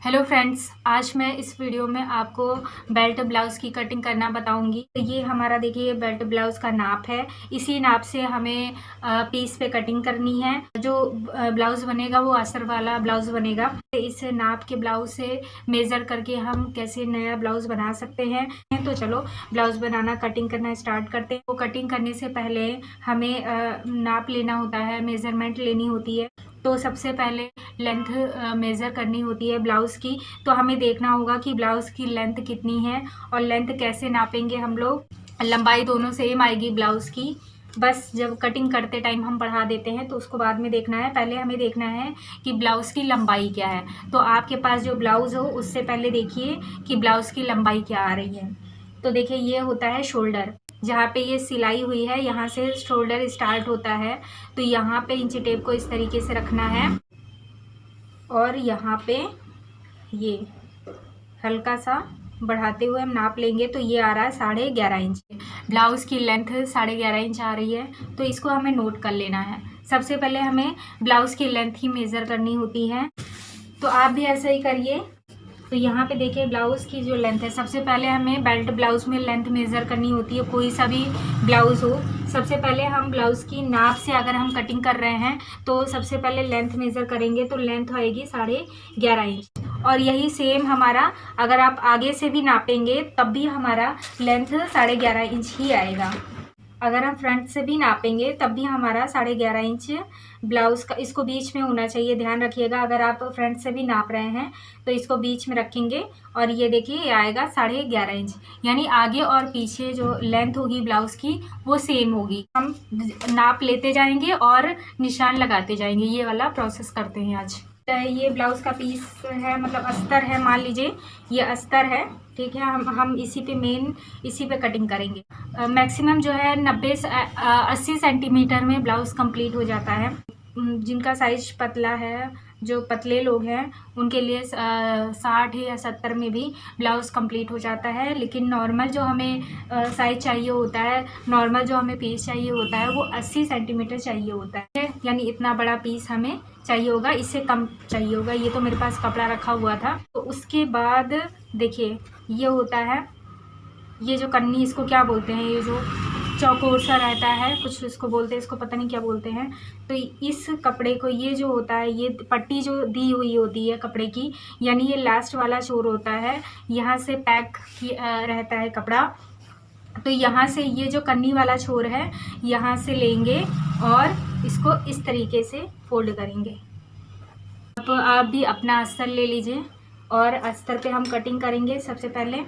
Hello friends, आज मैं इस वीडियो में आपको बेल्ट ब्लाउज़ की कटिंग करना बताऊंगी। तो ये हमारा देखिए बेल्ट ब्लाउज़ का नाप है। इसी नाप से हमें पीस पे कटिंग करनी है। जो ब्लाउज़ बनेगा वो अस्तर वाला ब्लाउज़ बनेगा। इस नाप के ब्लाउज़ से मेज़र करके हम कैसे नया ब्लाउज़ बना सकते हैं। तो चलो ब्लाउज़ बनाना कटिंग करना स्टार्ट करते हैं। तो कटिंग करने से पहले हमें नाप लेना होता है, मेज़रमेंट लेनी होती है। तो सबसे पहले लेंथ मेज़र करनी होती है ब्लाउज़ की। तो हमें देखना होगा कि ब्लाउज़ की लेंथ कितनी है और लेंथ कैसे नापेंगे हम लोग। लंबाई दोनों सेम आएगी ब्लाउज़ की, बस जब कटिंग करते टाइम हम बढ़ा देते हैं तो उसको बाद में देखना है। पहले हमें देखना है कि ब्लाउज़ की लंबाई क्या है। तो आपके पास जो ब्लाउज़ हो उससे पहले देखिए कि ब्लाउज़ की लंबाई क्या आ रही है। तो देखिए ये होता है शोल्डर, जहाँ पे ये सिलाई हुई है यहाँ से शोल्डर स्टार्ट होता है। तो यहाँ पे इंची टेप को इस तरीके से रखना है और यहाँ पे ये हल्का सा बढ़ाते हुए हम नाप लेंगे। तो ये आ रहा है 11.5 इंच। ब्लाउज़ की लेंथ 11.5 इंच आ रही है, तो इसको हमें नोट कर लेना है। सबसे पहले हमें ब्लाउज़ की लेंथ ही मेज़र करनी होती है, तो आप भी ऐसा ही करिए। तो यहाँ पे देखिए ब्लाउज़ की जो लेंथ है, सबसे पहले हमें बेल्ट ब्लाउज़ में लेंथ मेज़र करनी होती है। कोई सा भी ब्लाउज़ हो, सबसे पहले हम ब्लाउज़ की नाप से अगर हम कटिंग कर रहे हैं तो सबसे पहले लेंथ मेज़र करेंगे। तो लेंथ आएगी 11.5 इंच। और यही सेम हमारा अगर आप आगे से भी नापेंगे तब भी हमारा लेंथ 11.5 इंच ही आएगा। अगर हम फ्रंट से भी नापेंगे तब भी हमारा 11.5 इंच ब्लाउज़ का, इसको बीच में होना चाहिए, ध्यान रखिएगा। अगर आप फ्रंट से भी नाप रहे हैं तो इसको बीच में रखेंगे और ये देखिए ये आएगा 11.5 इंच। यानी आगे और पीछे जो लेंथ होगी ब्लाउज़ की वो सेम होगी। हम नाप लेते जाएंगे और निशान लगाते जाएंगे। ये वाला प्रोसेस करते हैं आज। ये ब्लाउज़ का पीस है, मतलब अस्तर है, मान लीजिए ये अस्तर है, ठीक है। हम इसी पे कटिंग करेंगे। मैक्सिमम जो है 90 से 80 सेंटीमीटर में ब्लाउज़ कंप्लीट हो जाता है। जिनका साइज पतला है, जो पतले लोग हैं उनके लिए 60 या 70 में भी ब्लाउज़ कंप्लीट हो जाता है। लेकिन नॉर्मल जो हमें साइज चाहिए होता है, नॉर्मल जो हमें पीस चाहिए होता है वो 80 सेंटीमीटर चाहिए होता है। यानी इतना बड़ा पीस हमें चाहिए होगा, इससे कम चाहिए होगा। ये तो मेरे पास कपड़ा रखा हुआ था। तो उसके बाद देखिए ये होता है, ये जो कन्नी, इसको क्या बोलते हैं, ये जो चौकोर सा रहता है, कुछ इसको बोलते हैं, इसको पता नहीं क्या बोलते हैं। तो इस कपड़े को, ये जो होता है, ये पट्टी जो दी हुई होती है कपड़े की, यानी ये लास्ट वाला छोर होता है, यहाँ से पैक रहता है कपड़ा। तो यहाँ से ये जो कन्नी वाला छोर है यहाँ से लेंगे और इसको इस तरीके से फोल्ड करेंगे। तो आप भी अपना अस्तर ले लीजिए और अस्तर पे हम कटिंग करेंगे सबसे पहले।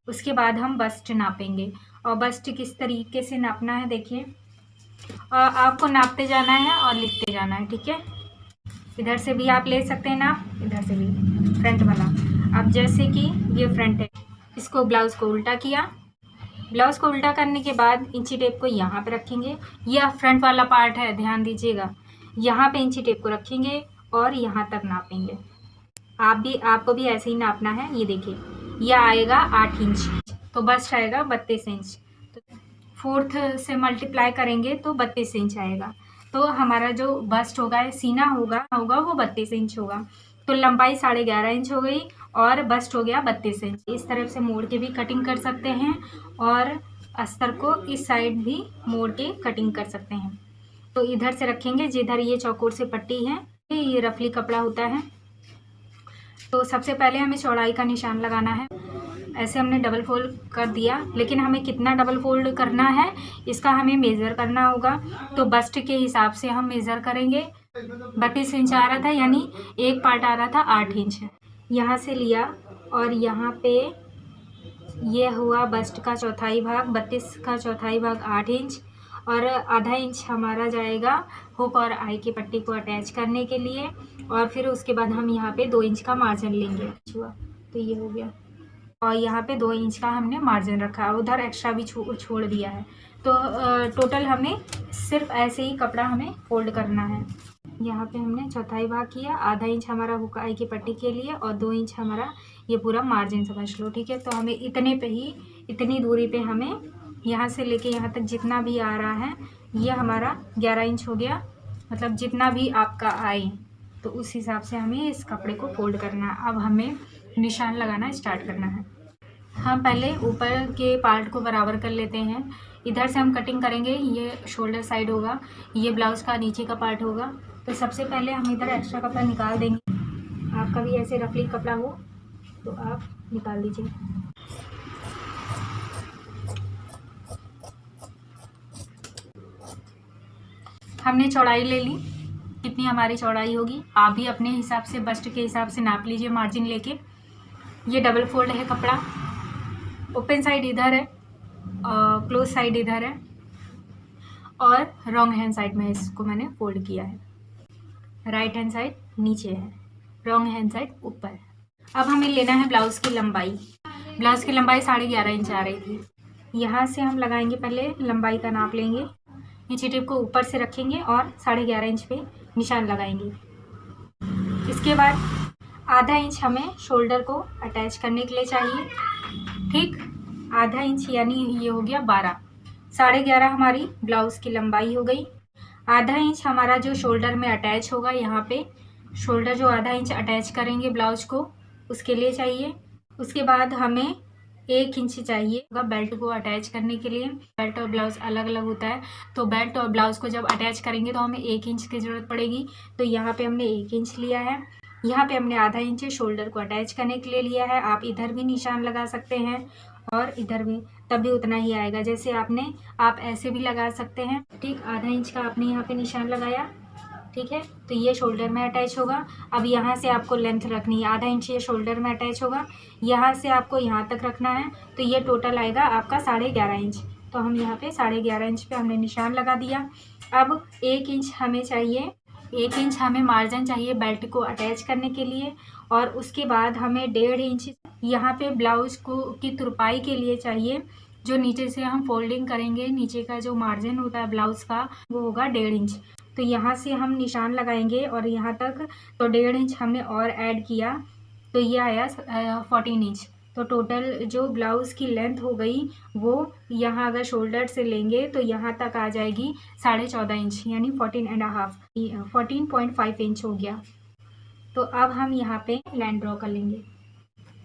उसके बाद हम बस्ट नापेंगे। और बस्ट किस तरीके से नापना है देखिए, आपको नापते जाना है और लिखते जाना है, ठीक है। इधर से भी आप ले सकते हैं नाप, इधर से भी, फ्रंट वाला। अब जैसे कि ये फ्रंट है, इसको ब्लाउज़ को उल्टा किया। ब्लाउज़ को उल्टा करने के बाद इंची टेप को यहाँ पे रखेंगे। यह फ्रंट वाला पार्ट है, ध्यान दीजिएगा। यहाँ पे इंची टेप को रखेंगे और यहाँ तक नापेंगे। आपको भी ऐसे ही नापना है। ये देखिए यह आएगा 8 इंच, तो बस्ट आएगा 32 इंच। तो 4th से मल्टीप्लाई करेंगे तो 32 इंच आएगा। तो हमारा जो बस्ट होगा, सीना होगा वो 32 इंच होगा। तो लंबाई 11.5 इंच हो गई और बस्ट हो गया 32 इंच। इस तरफ से मोड़ के भी कटिंग कर सकते हैं और अस्तर को इस साइड भी मोड़ के कटिंग कर सकते हैं। तो इधर से रखेंगे, जिधर ये चौकोर से पट्टी है, ये रफली कपड़ा होता है। तो सबसे पहले हमें चौड़ाई का निशान लगाना है। ऐसे हमने डबल फोल्ड कर दिया, लेकिन हमें कितना डबल फोल्ड करना है इसका हमें मेज़र करना होगा। तो बस्ट के हिसाब से हम मेज़र करेंगे। 32 इंच आ रहा था, यानी एक पार्ट आ रहा था 8 इंच। यहाँ से लिया और यहाँ पे ये हुआ बस्ट का चौथाई भाग, 32 का चौथाई भाग 8 इंच। और आधा इंच हमारा जाएगा हुक और आई की पट्टी को अटैच करने के लिए। और फिर उसके बाद हम यहाँ पे 2 इंच का मार्जिन लेंगे। तो ये हो गया, और यहाँ पे 2 इंच का हमने मार्जिन रखा, उधर एक्स्ट्रा भी छोड़ दिया है। तो टोटल हमें सिर्फ ऐसे ही कपड़ा हमें फोल्ड करना है। यहाँ पे हमने चौथाई भाग किया, आधा इंच हमारा हुक आई की पट्टी के लिए और 2 इंच हमारा ये पूरा मार्जिन समझ लो, ठीक है। तो हमें इतने पे ही, इतनी दूरी पे हमें यहाँ से लेके यहाँ तक जितना भी आ रहा है, ये हमारा 11 इंच हो गया। मतलब जितना भी आपका आए, तो उस हिसाब से हमें इस कपड़े को फोल्ड करना है। अब हमें निशान लगाना स्टार्ट करना है। हम पहले ऊपर के पार्ट को बराबर कर लेते हैं। इधर से हम कटिंग करेंगे, ये शोल्डर साइड होगा, ये ब्लाउज़ का नीचे का पार्ट होगा। तो सबसे पहले हम इधर एक्स्ट्रा कपड़ा निकाल देंगे। आपका भी ऐसे रफली कपड़ा हो तो आप निकाल दीजिए। हमने चौड़ाई ले ली, कितनी हमारी चौड़ाई होगी आप भी अपने हिसाब से बस्ट के हिसाब से नाप लीजिए मार्जिन लेके। ये डबल फोल्ड है कपड़ा, ओपन साइड इधर है और क्लोज साइड इधर है और रॉन्ग हैंड साइड में इसको मैंने फोल्ड किया है। राइट हैंड साइड नीचे है, रॉन्ग हैंड साइड ऊपर। अब हमें लेना है ब्लाउज़ की लंबाई। ब्लाउज़ की लंबाई 11.5 इंच आ रही थी। यहाँ से हम लगाएंगे, पहले लंबाई का नाप लेंगे, नीचे टिप को ऊपर से रखेंगे और 11.5 इंच पे निशान लगाएंगे। इसके बाद आधा इंच हमें शोल्डर को अटैच करने के लिए चाहिए। ठीक, आधा इंच यानी ये हो गया 12। 11.5 हमारी ब्लाउज़ की लंबाई हो गई। आधा इंच हमारा जो शोल्डर में अटैच होगा, यहाँ पे शोल्डर जो आधा इंच अटैच करेंगे ब्लाउज को, उसके लिए चाहिए। उसके बाद हमें 1 इंच चाहिए बेल्ट को अटैच करने के लिए। बेल्ट और ब्लाउज़ अलग अलग होता है, तो बेल्ट और ब्लाउज़ को जब अटैच करेंगे तो हमें 1 इंच की ज़रूरत पड़ेगी। तो यहाँ पे हमने 1 इंच लिया है। यहाँ पे हमने आधा इंच शोल्डर को अटैच करने के लिए लिया है। आप इधर भी निशान लगा सकते हैं और इधर भी, तब भी उतना ही आएगा जैसे आप ऐसे भी लगा सकते हैं। ठीक, आधा इंच का आपने यहाँ पे निशान लगाया। ठीक है, तो ये शोल्डर में अटैच होगा। अब यहाँ से आपको लेंथ रखनी है, आधा इंच ये शोल्डर में अटैच होगा, यहाँ से आपको यहाँ तक रखना है। तो ये टोटल आएगा आपका 11.5 इंच। तो हम यहाँ पे 11.5 इंच पे हमने निशान लगा दिया। अब 1 इंच हमें चाहिए, 1 इंच हमें मार्जिन चाहिए बेल्ट को अटैच करने के लिए। और उसके बाद हमें 1.5 इंच यहाँ पे ब्लाउज़ को की तुरपाई के लिए चाहिए। जो नीचे से हम फोल्डिंग करेंगे, नीचे का जो मार्जिन होता है ब्लाउज़ का, वो होगा 1.5 इंच। तो यहाँ से हम निशान लगाएंगे और यहाँ तक, तो 1.5 इंच हमने और ऐड किया, तो ये आया 14 इंच। तो टोटल जो ब्लाउज़ की लेंथ हो गई वो, यहाँ अगर शोल्डर से लेंगे तो यहाँ तक आ जाएगी 14.5 इंच, यानी 14.5 इंच हो गया। तो अब हम यहाँ पे लाइन ड्रॉ कर लेंगे।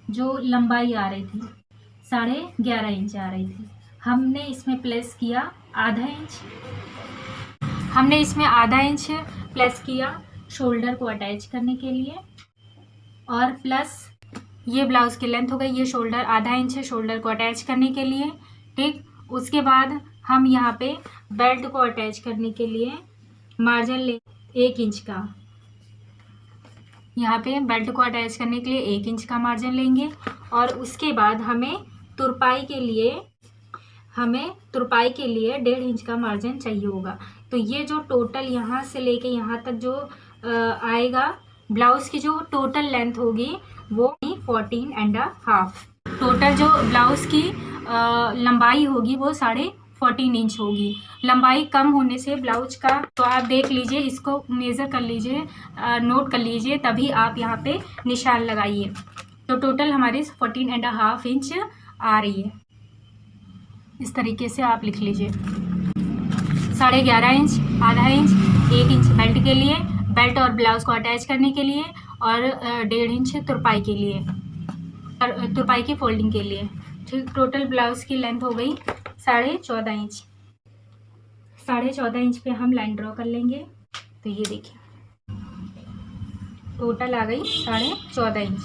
जो लंबाई आ रही थी 11.5 इंच आ रही थी, हमने इसमें प्लस किया आधा इंच। हमने इसमें आधा इंच प्लस किया शोल्डर को अटैच करने के लिए, और प्लस ये ब्लाउज़ की लेंथ हो गई, ये शोल्डर आधा इंच है शोल्डर को अटैच करने के लिए। ठीक, उसके बाद हम यहाँ पे बेल्ट को अटैच करने के लिए मार्जिन ले 1 इंच का। यहाँ पे बेल्ट को अटैच करने के लिए 1 इंच का मार्जिन लेंगे। और उसके बाद हमें तुरपाई के लिए 1.5 इंच का मार्जिन चाहिए होगा। तो ये जो टोटल यहाँ से लेके यहाँ तक जो आएगा, ब्लाउज़ की जो टोटल लेंथ होगी वो 14.5। टोटल जो ब्लाउज़ की लंबाई होगी वो 14.5 इंच होगी। लंबाई कम होने से ब्लाउज का, तो आप देख लीजिए, इसको मेज़र कर लीजिए, नोट कर लीजिए, तभी आप यहाँ पे निशान लगाइए। तो टोटल हमारी 14.5 इंच आ रही है। इस तरीके से आप लिख लीजिए, 11.5 इंच, आधा इंच, 1 इंच बेल्ट के लिए, बेल्ट और ब्लाउज़ को अटैच करने के लिए, और 1.5 इंच तुरपाई के लिए, तुरपाई की फोल्डिंग के लिए। ठीक, टोटल ब्लाउज़ की लेंथ हो गई 14.5 इंच। 14.5 इंच पे हम लाइन ड्रॉ कर लेंगे। तो ये देखिए टोटल आ गई 14.5 इंच।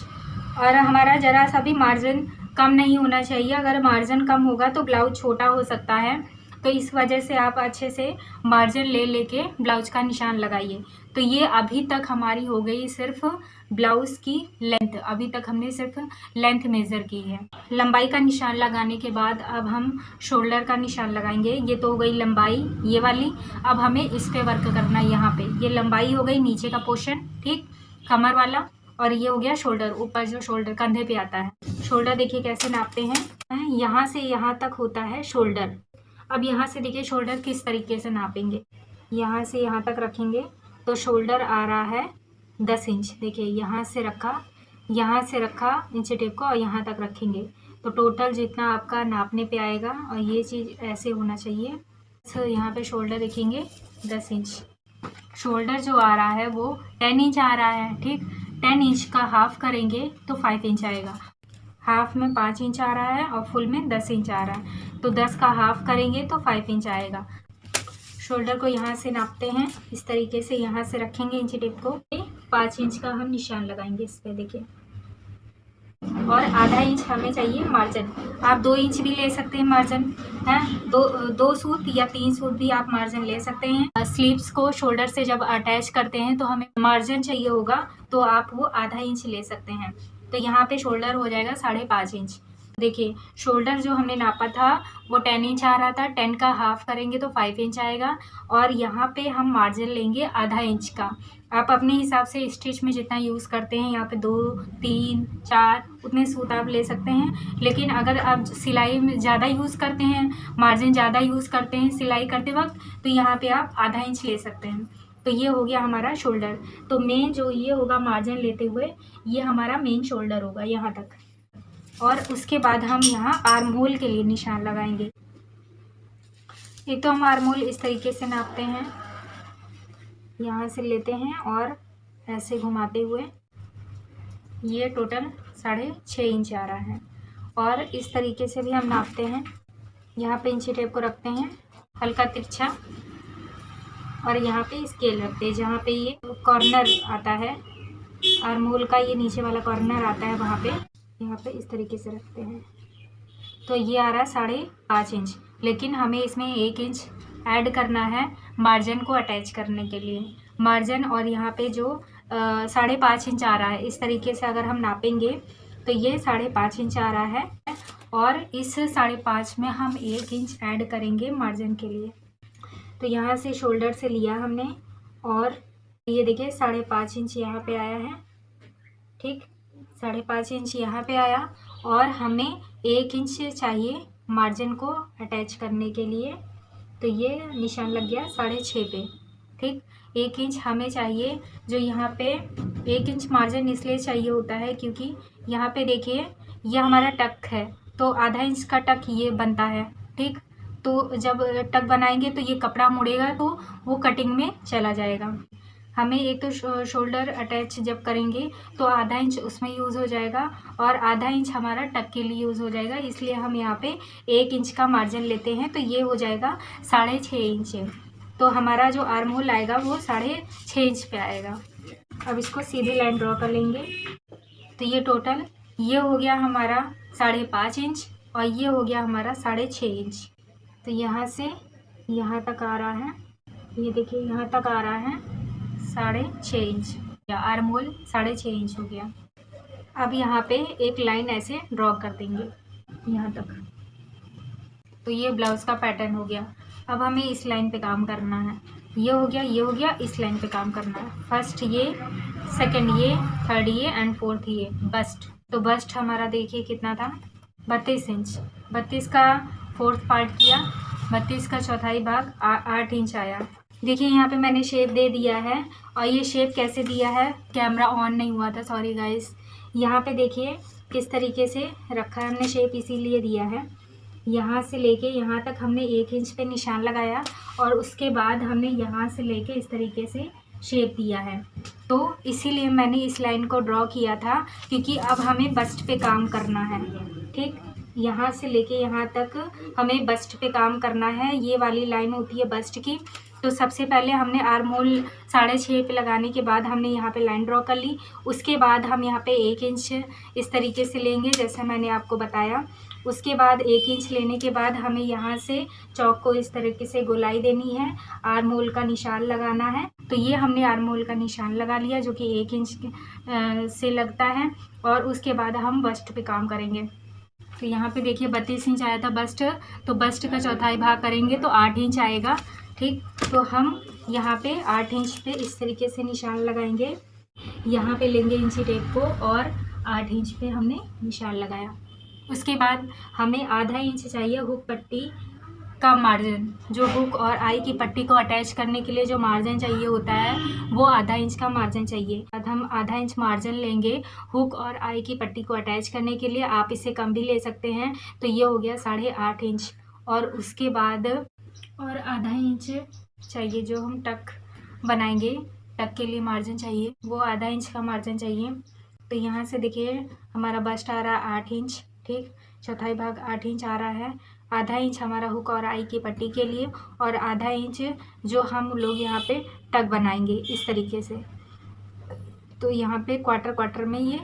और हमारा ज़रा सा भी मार्जिन कम नहीं होना चाहिए। अगर मार्जिन कम होगा तो ब्लाउज छोटा हो सकता है, तो इस वजह से आप अच्छे से मार्जिन ले लेके ब्लाउज का निशान लगाइए। तो ये अभी तक हमारी हो गई सिर्फ ब्लाउज़ की लेंथ। अभी तक हमने सिर्फ लेंथ मेज़र की है। लंबाई का निशान लगाने के बाद अब हम शोल्डर का निशान लगाएंगे। ये तो हो गई लंबाई ये वाली। अब हमें इस पे वर्क करना है। यहाँ पे ये लंबाई हो गई, नीचे का पोर्शन, ठीक, कमर वाला, और ये हो गया शोल्डर, ऊपर जो शोल्डर कंधे पे आता है। शोल्डर देखिए कैसे नापते हैं, यहाँ से यहाँ तक होता है शोल्डर। अब यहाँ से देखिए शोल्डर किस तरीके से नापेंगे, यहाँ से यहाँ तक रखेंगे तो शोल्डर आ रहा है 10 इंच। देखिए यहाँ से रखा इंच टेप को और यहाँ तक रखेंगे तो टोटल जितना आपका नापने पे आएगा, और ये चीज़ ऐसे होना चाहिए। तो यहाँ पे शोल्डर देखेंगे 10 इंच, शोल्डर जो आ रहा है वो 10 इंच आ रहा है, ठीक। 10 इंच का हाफ करेंगे तो 5 इंच आएगा। हाफ में 5 इंच आ रहा है और फुल में 10 इंच आ रहा है, तो 10 का हाफ करेंगे तो 5 इंच आएगा। शोल्डर को यहाँ से नापते हैं, इस तरीके से यहाँ से रखेंगे इंची टेप को। 5 इंच का हम निशान लगाएंगे इस पे, देखिए। और आधा इंच हमें चाहिए मार्जिन। आप 2 इंच भी ले सकते हैं मार्जिन, है। दो सूत या 3 सूत भी आप मार्जिन ले सकते हैं। स्लीव्स को शोल्डर से जब अटैच करते हैं तो हमें मार्जिन चाहिए होगा, तो आप वो आधा इंच ले सकते हैं। तो यहाँ पे शोल्डर हो जाएगा 5.5 इंच। देखिए शोल्डर जो हमने नापा था वो 10 इंच आ रहा था, 10 का हाफ करेंगे तो 5 इंच आएगा। और यहाँ पे हम मार्जिन लेंगे आधा इंच का। आप अपने हिसाब से स्टिच में जितना यूज़ करते हैं, यहाँ पे 2, 3, 4 उतने सूत आप ले सकते हैं। लेकिन अगर आप सिलाई में ज़्यादा यूज़ करते हैं, मार्जिन ज़्यादा यूज़ करते हैं सिलाई करते वक्त, तो यहाँ पे आप आधा इंच ले सकते हैं। तो ये हो गया हमारा शोल्डर। तो मेन जो ये होगा मार्जिन लेते हुए, ये हमारा मेन शोल्डर होगा यहाँ तक। और उसके बाद हम यहाँ आर्म होल के लिए निशान लगाएंगे। एक तो हम आर्म होल इस तरीके से नापते हैं, यहाँ से लेते हैं और ऐसे घुमाते हुए, ये टोटल 6.5 इंच आ रहा है। और इस तरीके से भी हम नापते हैं, यहाँ पे इंची टेप को रखते हैं हल्का तिरछा, और यहाँ पे स्केल रखते हैं जहाँ पे ये कॉर्नर आता है आर्म होल का, ये नीचे वाला कॉर्नर आता है वहाँ पे, यहाँ पे इस तरीके से रखते हैं। तो ये आ रहा है 5.5 इंच। लेकिन हमें इसमें 1 इंच ऐड करना है मार्जिन को अटैच करने के लिए। मार्जिन और यहाँ पे जो 5.5 इंच आ रहा है, इस तरीके से अगर हम नापेंगे तो ये 5.5 इंच आ रहा है। और इस 5.5 में हम 1 इंच ऐड करेंगे मार्जिन के लिए। तो यहाँ से शोल्डर से लिया हमने, और ये देखिए 5.5 इंच यहाँ पे आया है, ठीक। 5.5 इंच यहाँ पे आया, और हमें 1 इंच चाहिए मार्जिन को अटैच करने के लिए। तो ये निशान लग गया 6.5 पे, ठीक। 1 इंच हमें चाहिए, जो यहाँ पे 1 इंच मार्जिन इसलिए चाहिए होता है क्योंकि यहाँ पे देखिए ये हमारा टक है, तो आधा इंच का टक ये बनता है, ठीक। तो जब टक बनाएंगे तो ये कपड़ा मुड़ेगा तो वो कटिंग में चला जाएगा। हमें एक तो शोल्डर अटैच जब करेंगे तो आधा इंच उसमें यूज़ हो जाएगा, और आधा इंच हमारा टक के लिए यूज़ हो जाएगा। इसलिए हम यहाँ पे 1 इंच का मार्जिन लेते हैं, तो ये हो जाएगा 6.5 इंच। तो हमारा जो आर्म होल आएगा वो 6.5 इंच पे आएगा। अब इसको सीधी लाइन ड्रॉ कर लेंगे। तो ये टोटल ये हो गया हमारा 5.5 इंच, और ये हो गया हमारा 6.5 इंच। तो यहाँ से यहाँ तक आ रहा है, ये देखिए यहाँ तक आ रहा है 6.5 इंच, या आर्म होल 6.5 इंच हो गया। अब यहाँ पे एक लाइन ऐसे ड्रॉ कर देंगे यहाँ तक। तो ये ब्लाउज़ का पैटर्न हो गया। अब हमें इस लाइन पे काम करना है। ये हो गया, ये हो गया, इस लाइन पे काम करना है। फर्स्ट ये, सेकंड ये, थर्ड ये एंड फोर्थ ये बस्ट। तो बस्ट हमारा देखिए कितना था, 32 इंच। 32 का फोर्थ पार्ट किया, 32 का चौथाई भाग 8 इंच आया। देखिए यहाँ पे मैंने शेप दे दिया है, और ये शेप कैसे दिया है, कैमरा ऑन नहीं हुआ था, सॉरी गाइस। यहाँ पे देखिए किस तरीके से रखा है हमने, शेप इसीलिए दिया है। यहाँ से लेके यहाँ तक हमने 1 इंच पे निशान लगाया, और उसके बाद हमने यहाँ से लेके इस तरीके से शेप दिया है। तो इसीलिए मैंने इस लाइन को ड्रॉ किया था, क्योंकि अब हमें बस्ट पे काम करना है, ठीक। यहाँ से लेके यहाँ तक हमें बस्ट पे काम करना है। ये वाली लाइन होती है बस्ट की। तो सबसे पहले हमने आर्म होल 6.5 पे लगाने के बाद हमने यहाँ पे लाइन ड्रॉ कर ली। उसके बाद हम यहाँ पे 1 इंच इस तरीके से लेंगे, जैसे मैंने आपको बताया। उसके बाद 1 इंच लेने के बाद हमें यहाँ से चौक को इस तरीके से गोलाई देनी है, आर्म होल का निशान लगाना है। तो ये हमने आर्म होल का निशान लगा लिया, जो कि 1 इंच से लगता है। और उसके बाद हम बस्ट पे काम करेंगे। तो यहाँ पे देखिए 32 इंच आया था बस्ट, तो बस्ट का चौथाई भाग करेंगे तो 8 इंच आएगा, ठीक। तो हम यहाँ पे 8 इंच पे इस तरीके से निशान लगाएंगे। यहाँ पे लेंगे इंची टेप को, और 8 इंच पे हमने निशान लगाया। उसके बाद हमें आधा इंच चाहिए हुक पट्टी का मार्जिन। जो हुक और आई की पट्टी को अटैच करने के लिए जो मार्जिन चाहिए होता है, वो आधा इंच का मार्जिन चाहिए। अब हम आधा इंच मार्जिन लेंगे हुक और आई की पट्टी को अटैच करने के लिए। आप इससे कम भी ले सकते हैं। तो ये हो गया 8.5 इंच। और उसके बाद और आधा इंच चाहिए जो हम टक बनाएंगे, टक के लिए मार्जिन चाहिए, वो आधा इंच का मार्जिन चाहिए। तो यहाँ से देखिए हमारा बस्ट आ रहा है 8 इंच, ठीक, चौथाई भाग 8 इंच आ रहा है। आधा इंच हमारा हुक और आई की पट्टी के लिए, और आधा इंच जो हम लोग यहाँ पे टक बनाएंगे इस तरीके से। तो यहाँ पे क्वार्टर क्वार्टर में ये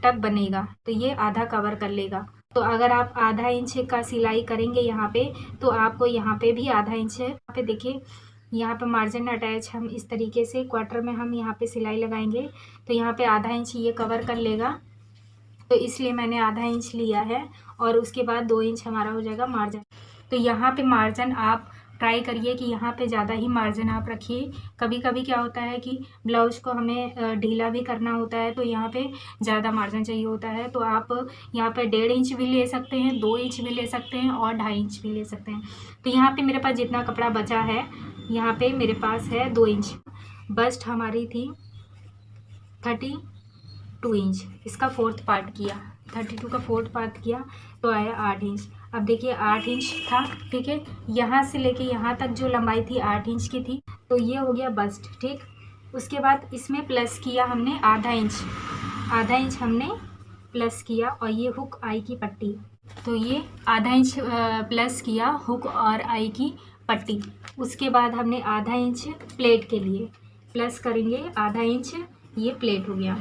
टक बनेगा, तो ये आधा कवर कर लेगा। तो अगर आप आधा इंच का सिलाई करेंगे यहाँ पे, तो आपको यहाँ पे भी आधा इंच, यहाँ पे देखिए यहाँ पे मार्जिन अटैच हम इस तरीके से क्वार्टर में हम यहाँ पे सिलाई लगाएंगे, तो यहाँ पे आधा इंच ये कवर कर लेगा। तो इसलिए मैंने आधा इंच लिया है, और उसके बाद 2 इंच हमारा हो जाएगा मार्जिन। तो यहाँ पे मार्जिन आप ट्राई करिए कि यहाँ पे ज़्यादा ही मार्जिन आप रखिए। कभी कभी क्या होता है कि ब्लाउज़ को हमें ढीला भी करना होता है, तो यहाँ पे ज़्यादा मार्जिन चाहिए होता है। तो आप यहाँ पे 1.5 इंच भी ले सकते हैं, 2 इंच भी ले सकते हैं, और 2.5 इंच भी ले सकते हैं। तो यहाँ पे मेरे पास जितना कपड़ा बचा है, यहाँ पे मेरे पास है 2 इंच। बस्ट हमारी थी 32 इंच, इसका 4th पार्ट किया, 32 का 4th पार्ट किया तो आया 8 इंच। अब देखिए 8 इंच था, ठीक है, यहाँ से लेके यहाँ तक जो लंबाई थी 8 इंच की थी, तो ये हो गया बस्ट, ठीक। उसके बाद इसमें प्लस किया हमने आधा इंच हमने प्लस किया, और ये हुक आई की पट्टी, तो ये आधा इंच प्लस किया हुक और आई की पट्टी। उसके बाद हमने आधा इंच प्लेट के लिए प्लस करेंगे, आधा इंच ये प्लेट हो गया,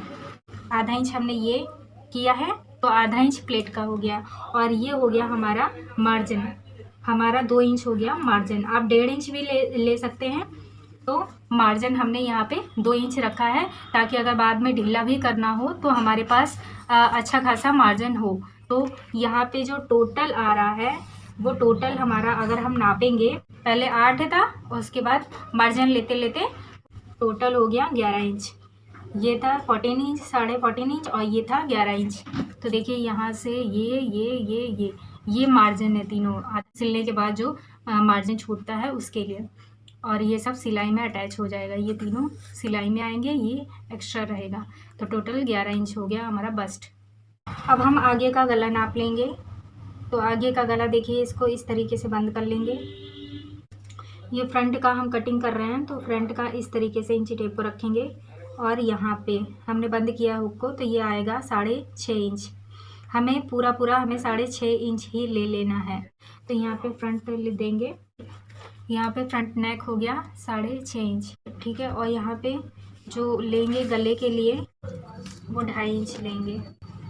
आधा इंच हमने ये किया है, तो आधा इंच प्लेट का हो गया, और ये हो गया हमारा मार्जिन, हमारा 2 इंच हो गया मार्जिन। आप 1.5 इंच भी ले सकते हैं। तो मार्जिन हमने यहाँ पे 2 इंच रखा है, ताकि अगर बाद में ढीला भी करना हो तो हमारे पास अच्छा खासा मार्जिन हो। तो यहाँ पे जो टोटल आ रहा है, वो टोटल हमारा अगर हम नापेंगे, पहले 8 था, उसके बाद मार्जिन लेते लेते टोटल हो गया 11 इंच। ये था 14 इंच, 14.5 इंच, और ये था 11 इंच। तो देखिए यहाँ से ये मार्जिन है तीनों, सिलने के बाद जो मार्जिन छूटता है उसके लिए, और ये सब सिलाई में अटैच हो जाएगा, ये तीनों सिलाई में आएंगे, ये एक्स्ट्रा रहेगा। तो टोटल 11 इंच हो गया हमारा बस्ट। अब हम आगे का गला नाप लेंगे। तो आगे का गला देखिए, इसको इस तरीके से बंद कर लेंगे। ये फ्रंट का हम कटिंग कर रहे हैं, तो फ्रंट का इस तरीके से इंची टेप को रखेंगे, और यहाँ पे हमने बंद किया हुक को, तो ये आएगा 6.5 इंच। हमें पूरा हमें 6.5 इंच ही ले लेना है। तो यहाँ पे फ्रंट ले देंगे, यहाँ पे फ्रंट नेक हो गया 6.5 इंच, ठीक है। और यहाँ पे जो लेंगे गले के लिए वो 2.5 इंच लेंगे,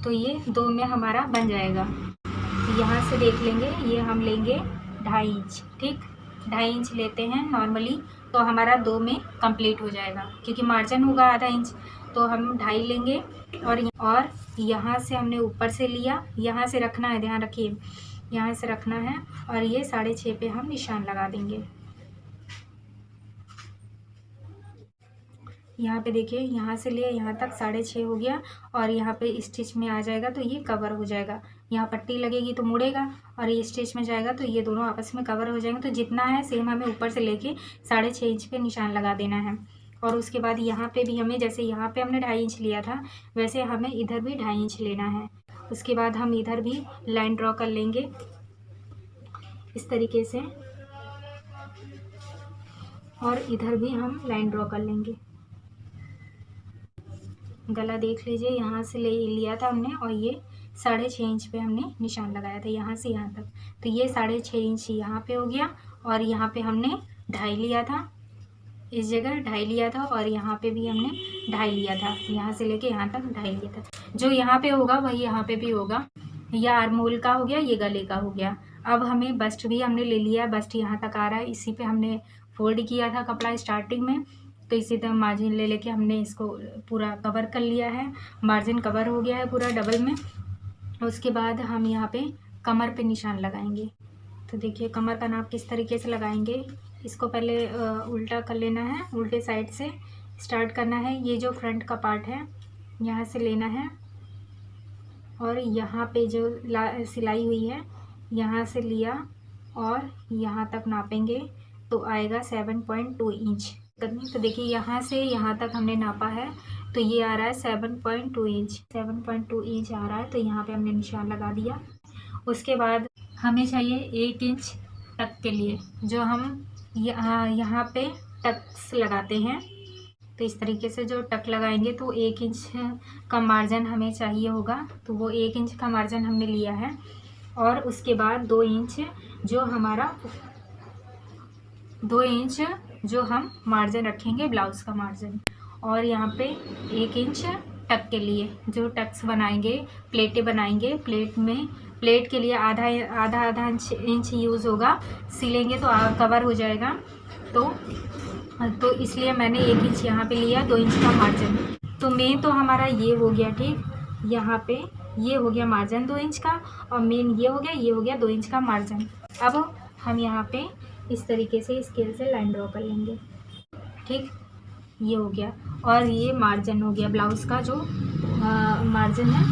तो ये 2 में हमारा बन जाएगा। तो यहाँ से देख लेंगे, ये हम लेंगे 2.5 इंच, ठीक, 2.5 इंच लेते हैं नॉर्मली, तो हमारा 2 में कंप्लीट हो जाएगा, क्योंकि मार्जिन होगा आधा इंच, तो हम 2.5 लेंगे। और यहाँ से हमने ऊपर से लिया, यहाँ से रखना है, ध्यान रखिए, यहाँ से रखना है, और ये 6.5 पे हम निशान लगा देंगे। यहाँ पे देखिए, यहाँ से लिए यहाँ तक 6.5 हो गया, और यहाँ पे स्टिच में आ जाएगा तो ये कवर हो जाएगा। यहाँ पट्टी लगेगी तो मुड़ेगा, और ये स्टिच में जाएगा तो ये दोनों आपस में कवर हो जाएंगे। तो जितना है सेम हमें ऊपर से लेके 6.5 इंच पे निशान लगा देना है। और उसके बाद यहाँ पे भी हमें, जैसे यहाँ पे हमने 2.5 इंच लिया था, वैसे हमें इधर भी 2.5 इंच लेना है। उसके बाद हम इधर भी लाइन ड्रॉ कर लेंगे इस तरीके से, और इधर भी हम लाइन ड्रॉ कर लेंगे। गला देख लीजिए, यहाँ से ले लिया था हमने, और ये 6.5 इंच पे हमने निशान लगाया था, यहाँ से यहाँ तक। तो ये 6.5 इंच यहाँ पे हो गया, और यहाँ पे हमने 2.5 लिया था, इस जगह 2.5 लिया था, और यहाँ पे भी हमने 2.5 लिया था, यहाँ से लेके यहाँ तक 2.5 लिया था। जो यहाँ पे होगा वही यहाँ पे भी होगा। यह आर्महोल का हो गया, ये गले का हो गया। अब हमें बस्ट भी हमने ले लिया, बस्ट यहाँ तक आ रहा है, इसी पे हमने फोल्ड किया था कपड़ा स्टार्टिंग में, तो इसी तरह मार्जिन ले लेके हमने इसको पूरा कवर कर लिया है, मार्जिन कवर हो गया है पूरा डबल में। उसके बाद हम यहाँ पे कमर पे निशान लगाएंगे। तो देखिए कमर का नाप किस तरीके से लगाएंगे। इसको पहले उल्टा कर लेना है, उल्टे साइड से स्टार्ट करना है। ये जो फ्रंट का पार्ट है यहाँ से लेना है, और यहाँ पे जो सिलाई हुई है यहाँ से लिया, और यहाँ तक नापेंगे तो आएगा 7.2 इंच। तो देखिए यहाँ से यहाँ तक हमने नापा है, तो ये आ रहा है 7.2 इंच, 7.2 इंच आ रहा है। तो यहाँ पे हमने निशान लगा दिया। उसके बाद हमें चाहिए 1 इंच टक के लिए, जो हम यहाँ पे टक्स लगाते हैं। तो इस तरीके से जो टक लगाएंगे तो 1 इंच का मार्जिन हमें चाहिए होगा, तो वो 1 इंच का मार्जिन हमने लिया है। और उसके बाद 2 इंच जो हमारा 2 इंच जो हम मार्जिन रखेंगे ब्लाउज़ का मार्जिन, और यहाँ पे 1 इंच टक के लिए जो टक्स बनाएंगे, प्लेटें बनाएंगे। प्लेट के लिए आधा इंच यूज़ होगा, सिलेंगे तो कवर हो जाएगा। तो इसलिए मैंने 1 इंच यहाँ पे लिया, 2 इंच का मार्जिन। तो मेन तो हमारा ये हो गया, ठीक, यहाँ पे ये हो गया मार्जिन 2 इंच का, और मेन ये हो गया 2 इंच का मार्जिन। अब हम यहाँ पे इस तरीके से स्केल से लाइन ड्रॉ कर लेंगे, ठीक, ये हो गया। और ये मार्जिन हो गया ब्लाउज़ का, जो मार्जिन है,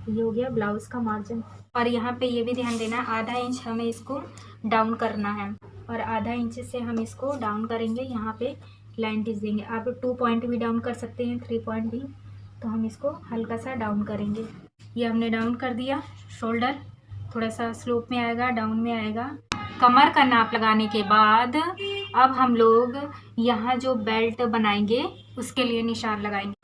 ये हो गया ब्लाउज़ का मार्जिन। और यहाँ पे ये भी ध्यान देना, आधा इंच हमें इसको डाउन करना है, और आधा इंच से हम इसको डाउन करेंगे, यहाँ पे लाइन खींच देंगे। आप 2 पॉइंट भी डाउन कर सकते हैं, 3 पॉइंट भी। तो हम इसको हल्का सा डाउन करेंगे। ये हमने डाउन कर दिया। शोल्डर थोड़ा सा स्लोप में आएगा, डाउन में आएगा। कमर का नाप लगाने के बाद अब हम लोग यहाँ जो बेल्ट बनाएंगे उसके लिए निशान लगाएंगे।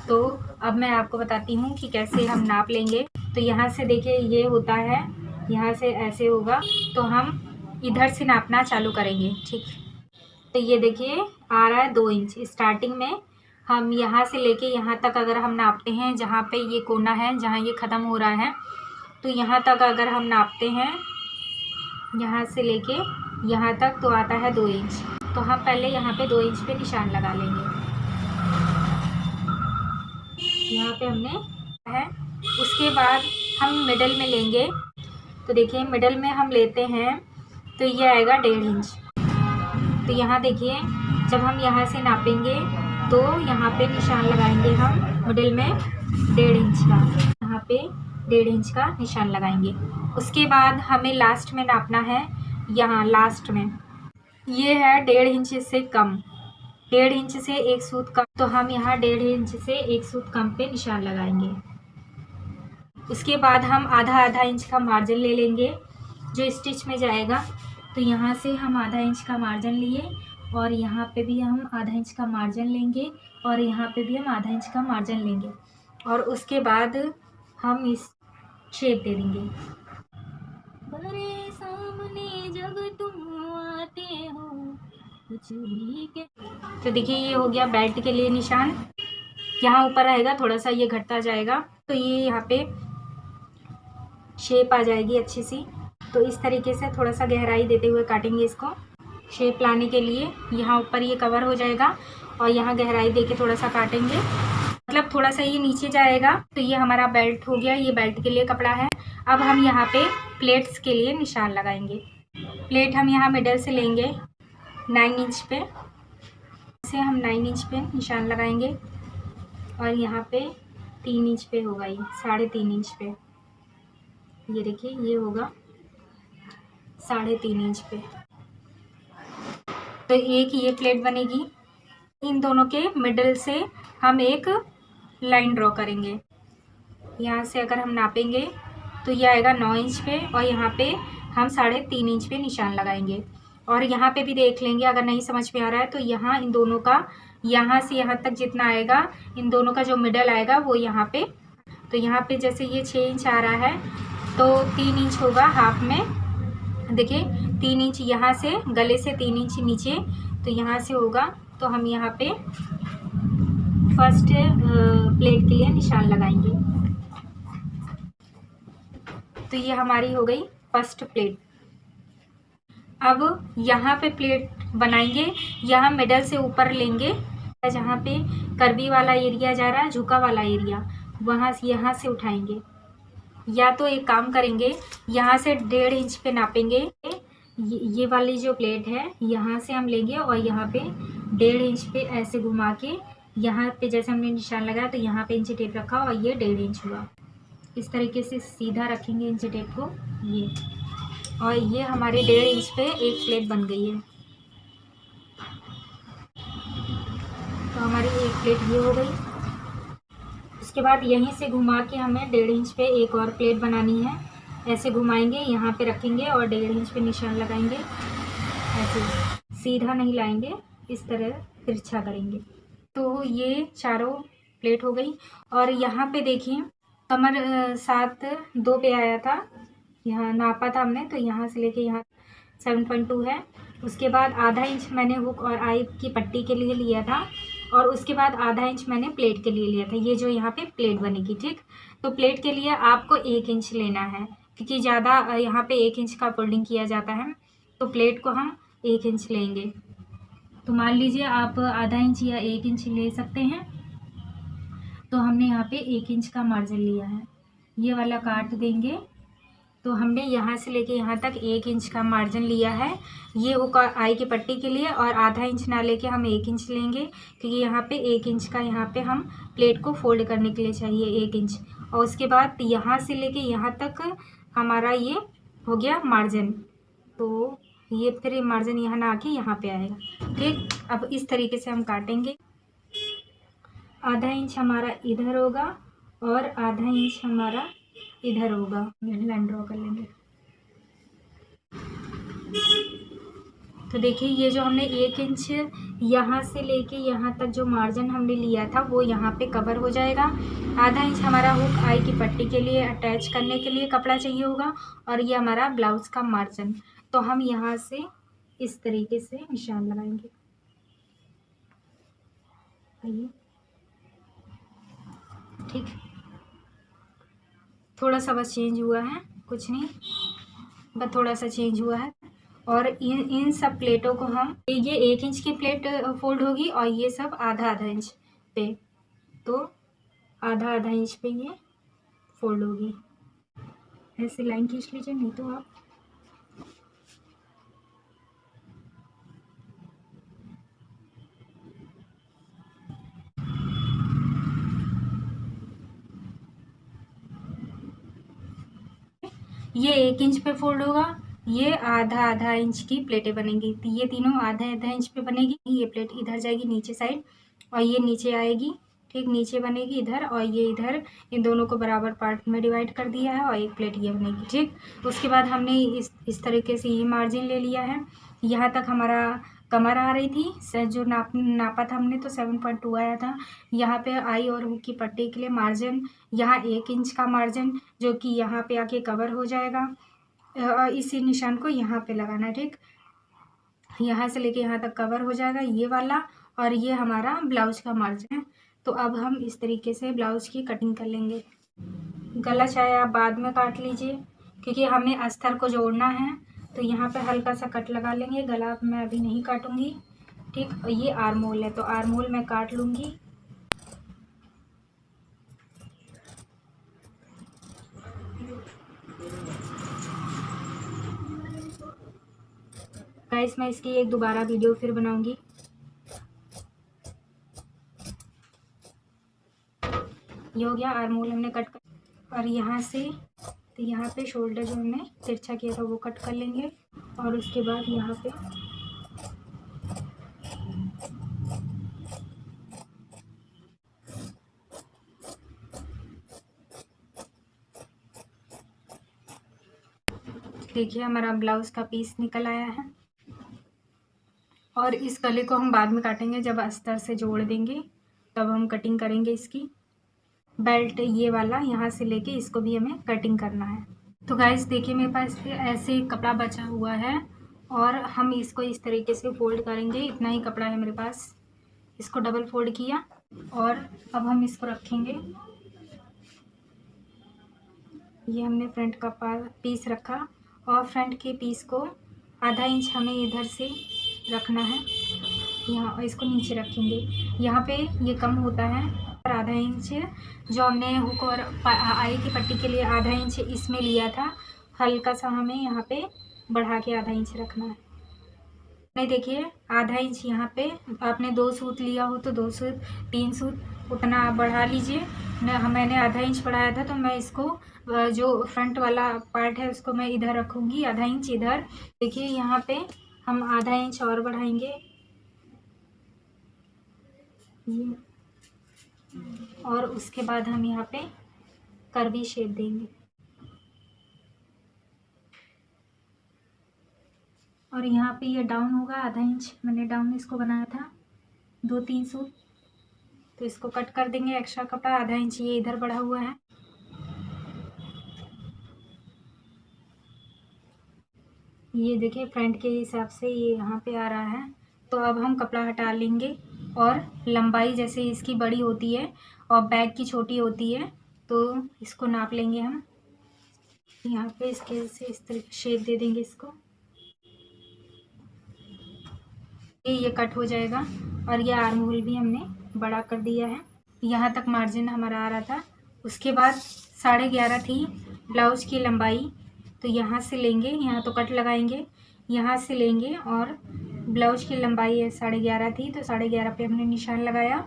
तो अब मैं आपको बताती हूँ कि कैसे हम नाप लेंगे। तो यहाँ से देखिए ये होता है, यहाँ से ऐसे होगा, तो हम इधर से नापना चालू करेंगे, ठीक। तो ये देखिए आ रहा है 2 इंच। स्टार्टिंग में हम यहाँ से लेके यहाँ तक अगर हम नापते हैं, जहाँ पे ये कोना है, जहाँ ये ख़त्म हो रहा है, तो यहाँ तक अगर हम नापते हैं, यहाँ से लेके यहाँ तक, तो आता है 2 इंच। तो हम पहले यहाँ पे 2 इंच पे निशान लगा लेंगे। यहाँ पे हमने है। उसके बाद हम मिडल में लेंगे। तो देखिए मिडल में हम लेते हैं तो ये आएगा 1.5 इंच। तो यहाँ देखिए जब हम यहाँ से नापेंगे तो यहाँ पे निशान लगाएंगे हम मिडल में 1.5 इंच का, यहाँ पे 1.5 इंच का निशान लगाएंगे। उसके बाद हमें लास्ट में नापना है, यहाँ लास्ट में ये है 1.5 इंच से कम, 1.5 इंच से 1 सूत कम, तो हम यहाँ 1.5 इंच से 1 सूत कम पे निशान लगाएंगे। उसके बाद हम आधा इंच का मार्जिन ले लेंगे जो स्टिच में जाएगा। तो यहाँ से हम आधा इंच का मार्जिन लिए, और यहाँ पे भी हम आधा इंच का मार्जिन लेंगे, और यहाँ पे भी हम आधा इंच का मार्जिन लेंगे। और उसके बाद हम इस शेप दे देंगे। बड़े सामने जब तुम आते हो कुछ भी के। तो देखिए ये हो गया बेल्ट के लिए निशान। यहाँ ऊपर रहेगा, थोड़ा सा ये घटता जाएगा, तो ये यहाँ पे शेप आ जाएगी अच्छी सी। तो इस तरीके से थोड़ा सा गहराई देते हुए काटेंगे इसको। शेप लाने के लिए यहाँ ऊपर ये कवर हो जाएगा, और यहाँ गहराई देके थोड़ा सा काटेंगे, मतलब थोड़ा सा ये नीचे जाएगा। तो ये हमारा बेल्ट हो गया, ये बेल्ट के लिए कपड़ा है। अब हम यहाँ पे प्लेट्स के लिए निशान लगाएंगे। प्लेट हम यहाँ मिडल से लेंगे 9 इंच पे, से हम 9 इंच पे निशान लगाएंगे, और यहाँ पे 3 इंच पे होगा, ये 3.5 इंच पे। ये देखिए ये होगा 3.5 इंच पे। तो एक ये प्लेट बनेगी। इन दोनों के मिडल से हम एक लाइन ड्रॉ करेंगे। यहाँ से अगर हम नापेंगे तो ये आएगा 9 इंच पे, और यहाँ पे हम 3.5 इंच पे निशान लगाएंगे। और यहाँ पे भी देख लेंगे, अगर नहीं समझ में आ रहा है तो यहाँ इन दोनों का, यहाँ से यहाँ तक जितना आएगा, इन दोनों का जो मिडल आएगा वो यहाँ पे। तो यहाँ पे जैसे ये 6 इंच आ रहा है, तो 3 इंच होगा हाफ में। देखिए 3 इंच यहाँ से, गले से 3 इंच नीचे, तो यहाँ से होगा। तो हम यहाँ पे फर्स्ट प्लेट के लिए निशान लगाएंगे। तो ये हमारी हो गई फर्स्ट प्लेट। अब यहाँ पे प्लेट बनाएंगे, यहाँ मिडल से ऊपर लेंगे, जहाँ पे कर्वी वाला एरिया जा रहा है, झुका वाला एरिया, वहाँ से यहाँ से उठाएंगे। या तो एक काम करेंगे, यहाँ से 1.5 इंच पे नापेंगे। ये वाली जो प्लेट है यहाँ से हम लेंगे, और यहाँ पे 1.5 इंच पे ऐसे घुमा के, यहाँ पे जैसे हमने निशान लगाया तो यहाँ पे इंच टेप रखा, और ये 1.5 इंच हुआ। इस तरीके से सीधा रखेंगे इंच टेप को, ये, और ये हमारे 1.5 इंच पे एक प्लेट बन गई है। तो हमारी एक प्लेट ये हो गई। उसके बाद यहीं से घुमा के हमें 1.5 इंच पे एक और प्लेट बनानी है। ऐसे घुमाएंगे, यहाँ पे रखेंगे और 1.5 इंच पे निशान लगाएंगे, ऐसे सीधा नहीं लाएंगे, इस तरह तिरछा करेंगे। तो ये चारों प्लेट हो गई। और यहाँ पे देखिए कमर 7.2 पे आया था, यहाँ नापा था हमने, तो यहाँ से लेके यहाँ 7.2 है। उसके बाद आधा इंच मैंने हुक और आई की पट्टी के लिए लिया था, और उसके बाद आधा इंच मैंने प्लेट के लिए लिया था। ये जो यहाँ पे प्लेट बनेगी, ठीक। तो प्लेट के लिए आपको 1 इंच लेना है, क्योंकि ज़्यादा यहाँ पे 1 इंच का फोल्डिंग किया जाता है, तो प्लेट को हम 1 इंच लेंगे। तो मान लीजिए आप आधा इंच या 1 इंच ले सकते हैं। तो हमने यहाँ पे 1 इंच का मार्जिन लिया है, ये वाला काट देंगे। तो हमने यहाँ से लेके यहाँ तक 1 इंच का मार्जिन लिया है, ये हुक और आई की पट्टी के लिए। और आधा इंच ना लेके हम 1 इंच लेंगे, क्योंकि यहाँ पे 1 इंच का यहाँ पे हम प्लेट को फोल्ड करने के लिए चाहिए 1 इंच। और उसके बाद यहाँ से लेके यहाँ तक हमारा ये हो गया मार्जिन। तो ये फिर मार्जिन यहाँ ना आके यहाँ पे आएगा, ठीक। अब इस तरीके से हम काटेंगे। आधा इंच हमारा इधर होगा और आधा इंच हमारा इधर होगा। लाइन ड्रॉ कर लेंगे। तो देखिए ये जो हमने 1 इंच यहाँ से लेके यहाँ तक जो मार्जिन हमने लिया था वो यहाँ पे कवर हो जाएगा। आधा इंच हमारा हुक आई की पट्टी के लिए अटैच करने के लिए कपड़ा चाहिए होगा, और ये हमारा ब्लाउज का मार्जिन। तो हम यहाँ से इस तरीके से निशान लगाएंगे। आइए, ठीक। थोड़ा सा बस चेंज हुआ है, कुछ नहीं, बस थोड़ा सा चेंज हुआ है। और इन सब प्लेटों को हम, ये 1 इंच की प्लेट फोल्ड होगी और ये सब आधा आधा इंच पे, तो आधा आधा इंच पे ये फोल्ड होगी। ऐसे लाइन खींच लीजिए, नहीं तो आप ये 1 इंच पे फोल्ड होगा, ये आधा आधा इंच की प्लेटें बनेंगी। तो ये तीनों आधा आधा इंच पे बनेगी। ये प्लेट इधर जाएगी नीचे साइड, और ये नीचे आएगी, ठीक, नीचे बनेगी इधर, और ये इधर। इन दोनों को बराबर पार्ट में डिवाइड कर दिया है, और एक प्लेट ये बनेगी, ठीक। उसके बाद हमने इस तरीके से ये मार्जिन ले लिया है। यहाँ तक हमारा कमर आ रही थी, जो नापा था हमने, तो 7.2 आया था। यहाँ पे आई और हुक की पट्टी के लिए मार्जिन, यहाँ 1 इंच का मार्जिन, जो कि यहाँ पे आके कवर हो जाएगा। इसी निशान को यहाँ पे लगाना है, ठीक। यहाँ से लेके यहाँ तक कवर हो जाएगा ये वाला, और ये हमारा ब्लाउज का मार्जिन है। तो अब हम इस तरीके से ब्लाउज की कटिंग कर लेंगे। गला चाहे आप बाद में काट लीजिए, क्योंकि हमें अस्तर को जोड़ना है, तो यहाँ पे हल्का सा कट लगा लेंगे। गला मैं अभी नहीं काटूंगी, ठीक। और ये आर्म होल है, तो आर्म होल मैं काट लूँगी। गाइस मैं इसकी एक दोबारा वीडियो फिर बनाऊंगी। ये हो गया आर्म होल हमने कट कर, और यहाँ से तो यहाँ पे शोल्डर जो हमने तिरछा किया था वो कट कर लेंगे। और उसके बाद यहाँ पे देखिए हमारा ब्लाउज का पीस निकल आया है। और इस गले को हम बाद में काटेंगे, जब अस्तर से जोड़ देंगे तब हम कटिंग करेंगे इसकी। बेल्ट ये वाला यहाँ से लेके इसको भी हमें कटिंग करना है। तो गाइस देखिए मेरे पास ऐसे कपड़ा बचा हुआ है, और हम इसको इस तरीके से फोल्ड करेंगे। इतना ही कपड़ा है मेरे पास, इसको डबल फोल्ड किया, और अब हम इसको रखेंगे। ये हमने फ्रंट का पीस रखा, और फ्रंट के पीस को आधा इंच हमें इधर से रखना है यहाँ, और इसको नीचे रखेंगे। यहाँ पे ये कम होता है, और आधा इंच जो हमने हुक और आई की पट्टी के लिए आधा इंच इसमें लिया था, हल्का सा हमें यहाँ पे बढ़ा के आधा इंच रखना है। नहीं देखिए आधा इंच यहाँ पे, आपने 2 सूत लिया हो तो 2 सूत 3 सूत उतना आप बढ़ा लीजिए। मैंने आधा इंच बढ़ाया था, तो मैं इसको जो फ्रंट वाला पार्ट है उसको मैं इधर रखूँगी, आधा इंच इधर। देखिए यहाँ पे हम आधा इंच और बढ़ाएंगे ये, और उसके बाद हम यहाँ पे कर्वी शेप देंगे। और यहाँ पे ये डाउन होगा आधा इंच, मैंने डाउन इसको बनाया था 2-3 सूट, तो इसको कट कर देंगे। एक्स्ट्रा कपड़ा आधा इंच ये इधर बढ़ा हुआ है। ये देखिए फ्रंट के हिसाब से ये यहाँ पे आ रहा है। तो अब हम कपड़ा हटा लेंगे और लंबाई जैसे इसकी बड़ी होती है और बैग की छोटी होती है, तो इसको नाप लेंगे हम। यहाँ पे इसके से इस तरीके शेप दे देंगे इसको, ये कट हो जाएगा। और ये आर्म होल भी हमने बड़ा कर दिया है। यहाँ तक मार्जिन हमारा आ रहा था। उसके बाद 11.5 थी ब्लाउज की लंबाई, तो यहाँ से लेंगे, यहाँ तो कट लगाएंगे, यहाँ से लेंगे और ब्लाउज की लंबाई है 11.5 थी, तो 11.5 पे हमने निशान लगाया।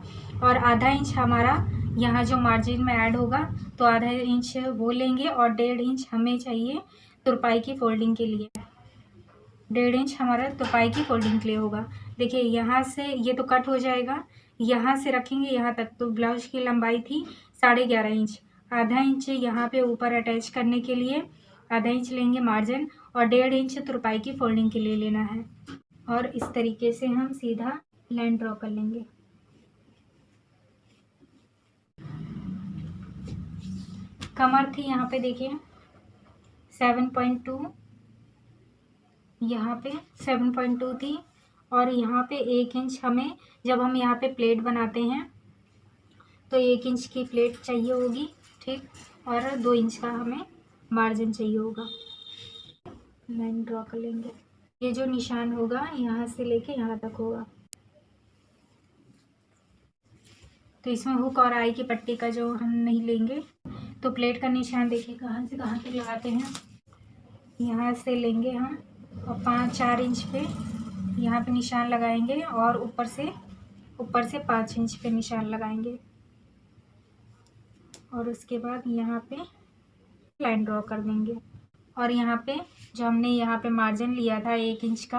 और आधा इंच हमारा यहाँ जो मार्जिन में ऐड होगा, तो आधा इंच वो लेंगे और 1.5 इंच हमें चाहिए तुरपाई की फोल्डिंग के लिए। 1.5 इंच हमारा तुरपाई की फोल्डिंग के लिए होगा। देखिए यहाँ से ये तो कट हो जाएगा, यहाँ से रखेंगे यहाँ तक, तो ब्लाउज की लंबाई थी 11.5 इंच। आधा इंच यहाँ पे ऊपर अटैच करने के लिए आधा इंच लेंगे मार्जिन, और 1.5 इंच तुरपाई की फोल्डिंग के लिए लेना है। और इस तरीके से हम सीधा लाइन ड्रॉ कर लेंगे। कमर थी यहाँ पे देखिए 7.2, यहाँ पे 7.2 थी, और यहाँ पे 1 इंच हमें, जब हम यहाँ पे प्लेट बनाते हैं तो 1 इंच की प्लेट चाहिए होगी, ठीक, और 2 इंच का हमें मार्जिन चाहिए होगा। लाइन ड्रॉ कर लेंगे। ये जो निशान होगा यहाँ से लेके यहाँ तक होगा, तो इसमें हुक और आई की पट्टी का जो हम नहीं लेंगे। तो प्लेट का निशान देखिए कहाँ से कहाँ तक लगाते हैं। यहाँ से लेंगे हम और 5-4 इंच पे यहाँ पे निशान लगाएंगे, और ऊपर से 5 इंच पे निशान लगाएंगे, और उसके बाद यहाँ पे लाइन ड्रॉ कर देंगे। और यहाँ पे जो हमने यहाँ पे मार्जिन लिया था 1 इंच का,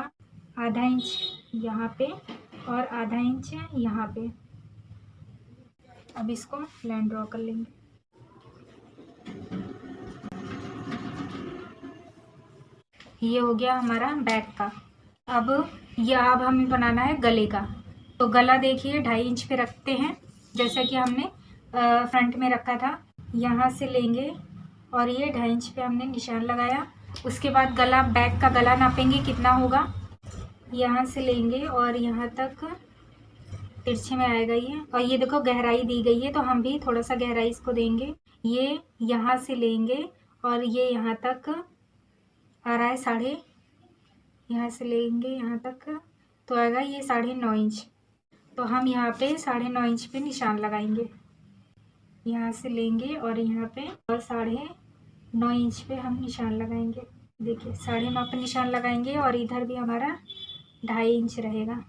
आधा इंच यहाँ पे और आधा इंच यहाँ पे। अब इसको लाइन ड्रॉ कर लेंगे। ये हो गया हमारा बैक का। अब हमें बनाना है गले का। तो गला देखिए 2.5 इंच पे रखते हैं, जैसा कि हमने फ्रंट में रखा था। यहाँ से लेंगे और ये 2.5 इंच पे हमने निशान लगाया। उसके बाद गला, बैक का गला नापेंगे कितना होगा। यहाँ से लेंगे और यहाँ तक तिरछे में आएगा ये, और ये देखो गहराई दी गई है, तो हम भी थोड़ा सा गहराई इसको देंगे। ये यहाँ से लेंगे और ये यहाँ तक आ रहा है यहाँ से लेंगे यहाँ तक, तो आएगा ये 9.5 इंच। तो हम यहाँ पे 9.5 इंच पे निशान लगाएंगे। यहाँ से लेंगे और यहाँ पे और 9.5 इंच पे हम निशान लगाएंगे। देखिए 9.5 पे निशान लगाएंगे, और इधर भी हमारा 2.5 इंच रहेगा,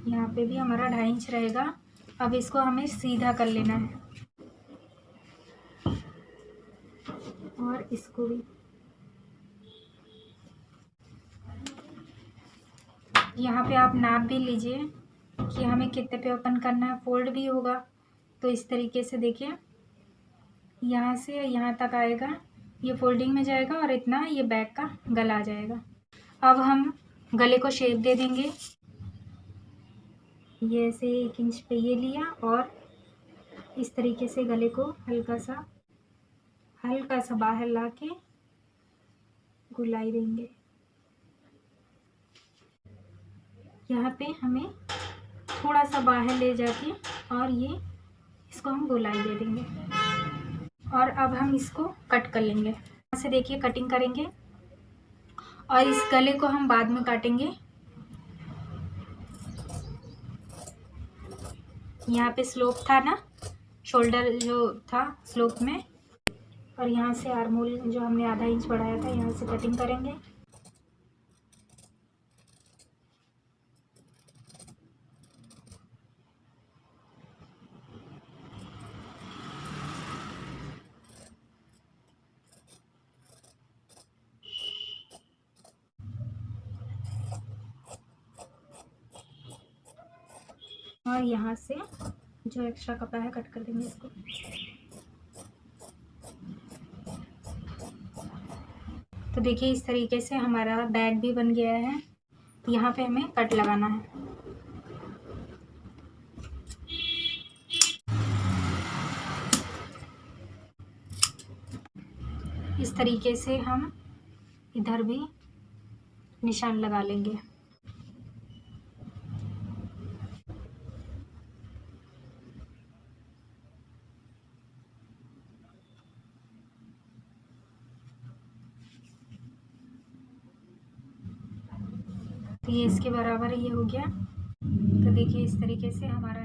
यहाँ पे भी हमारा 2.5 इंच रहेगा। अब इसको हमें सीधा कर लेना है, और इसको भी यहाँ पे आप नाप भी लीजिए कि हमें कितने पे ओपन करना है। फोल्ड भी होगा, तो इस तरीके से देखिए यहाँ से यहाँ तक आएगा, ये फोल्डिंग में जाएगा, और इतना ये बैक का गला आ जाएगा। अब हम गले को शेप दे देंगे। ये ऐसे 1 इंच पे ये लिया, और इस तरीके से गले को हल्का सा बाहर ला के गुलाई देंगे। यहाँ पे हमें थोड़ा सा बाहर ले जाके, और ये इसको हम गोलाई दे देंगे। और अब हम इसको कट कर लेंगे। यहाँ से देखिए कटिंग करेंगे, और इस गले को हम बाद में काटेंगे। यहाँ पे स्लोप था ना, शोल्डर जो था स्लोप में, और यहाँ से आर्म होल जो हमने आधा इंच बढ़ाया था, यहाँ से कटिंग करेंगे। और यहाँ से जो एक्स्ट्रा कपड़ा है कट कर देंगे इसको। तो देखिए इस तरीके से हमारा बैग भी बन गया है। यहाँ पे हमें कट लगाना है। इस तरीके से हम इधर भी निशान लगा लेंगे। तो ये इसके बराबर ये हो गया। तो देखिए इस तरीके से हमारा